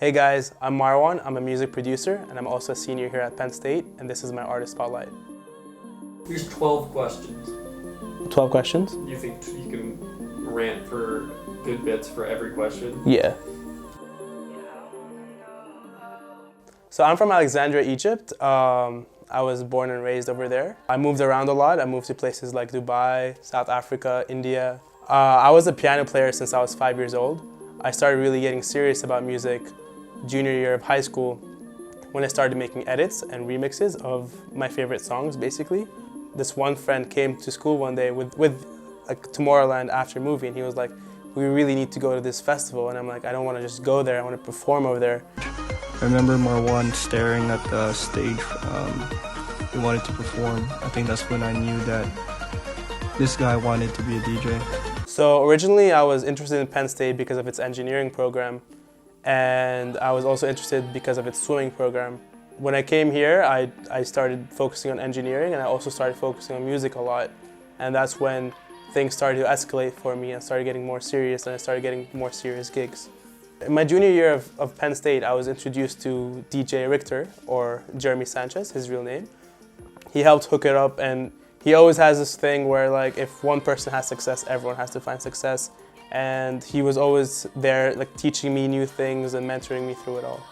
Hey guys, I'm Mar1. I'm a music producer and I'm also a senior here at Penn State, and this is my artist spotlight. Here's 12 questions. 12 questions? You think you can rant for good bits for every question? Yeah. So I'm from Alexandria, Egypt. I was born and raised over there. I moved around a lot. I moved to places like Dubai, South Africa, India. I was a piano player since I was 5 years old. I started really getting serious about music junior year of high school when I started making edits and remixes of my favorite songs, basically. This one friend came to school one day with like Tomorrowland after movie, and he was like, we really need to go to this festival. And I'm like, I don't want to just go there, I want to perform over there. I remember Mar1 staring at the stage. We wanted to perform. I think that's when I knew that this guy wanted to be a DJ. So originally I was interested in Penn State because of its engineering program, and I was also interested because of its swimming program. When I came here, I started focusing on engineering, and I also started focusing on music a lot. And that's when things started to escalate for me and started getting more serious, and I started getting more serious gigs. In my junior year of Penn State, I was introduced to DJ Richter, or Jeremy Sanchez, his real name. He helped hook it up, and he always has this thing where, like, if one person has success, everyone has to find success. And he was always there, like, teaching me new things and mentoring me through it all.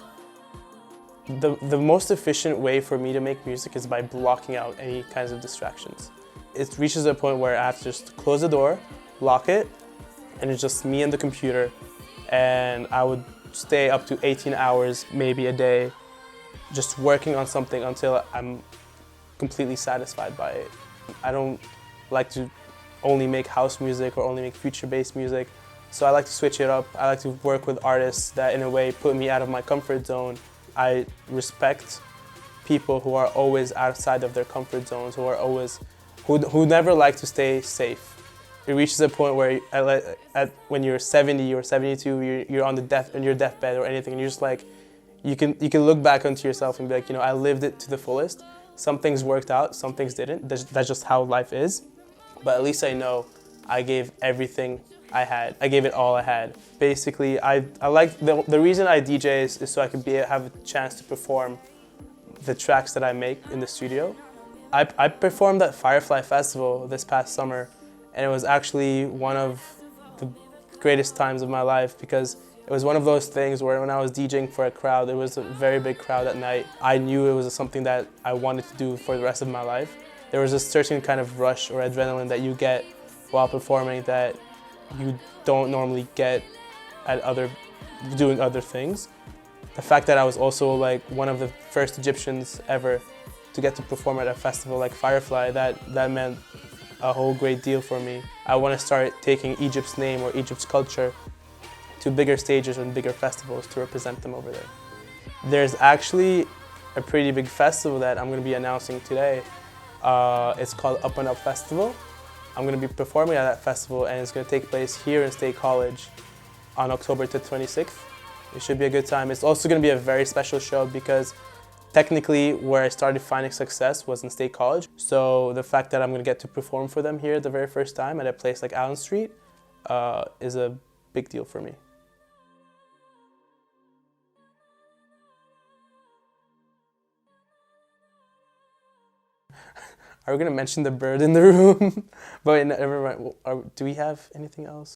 The most efficient way for me to make music is by blocking out any kinds of distractions. It reaches a point where I have to just close the door, lock it, and it's just me and the computer. And I would stay up to 18 hours, maybe a day, just working on something until I'm completely satisfied by it. I don't like to only make house music or only make future-based music, so I like to switch it up. I like to work with artists that in a way put me out of my comfort zone. I respect people who are always outside of their comfort zones, who never like to stay safe. It reaches a point where when you're 70 or 72, you're on your deathbed or anything, and you're just like, you can look back onto yourself and be like, you know, I lived it to the fullest. Some things worked out, some things didn't. That's just how life is. But at least I know I gave everything I had. I gave it all I had. Basically, I like the reason I DJ is so I could have a chance to perform the tracks that I make in the studio. I performed at Firefly Festival this past summer, and it was actually one of the greatest times of my life because it was one of those things where when I was DJing for a crowd, it was a very big crowd at night. I knew it was something that I wanted to do for the rest of my life. There was a certain kind of rush or adrenaline that you get while performing that you don't normally get at doing other things. The fact that I was also like one of the first Egyptians ever to get to perform at a festival like Firefly, that meant a whole great deal for me. I want to start taking Egypt's name or Egypt's culture to bigger stages and bigger festivals to represent them over there. There's actually a pretty big festival that I'm going to be announcing today. It's called Up and Up Festival. I'm going to be performing at that festival, and it's going to take place here in State College on October 26th. It should be a good time. It's also going to be a very special show because technically where I started finding success was in State College. So the fact that I'm going to get to perform for them here the very first time at a place like Allen Street is a big deal for me. Are we going to mention the bird in the room? But never mind. Do we have anything else?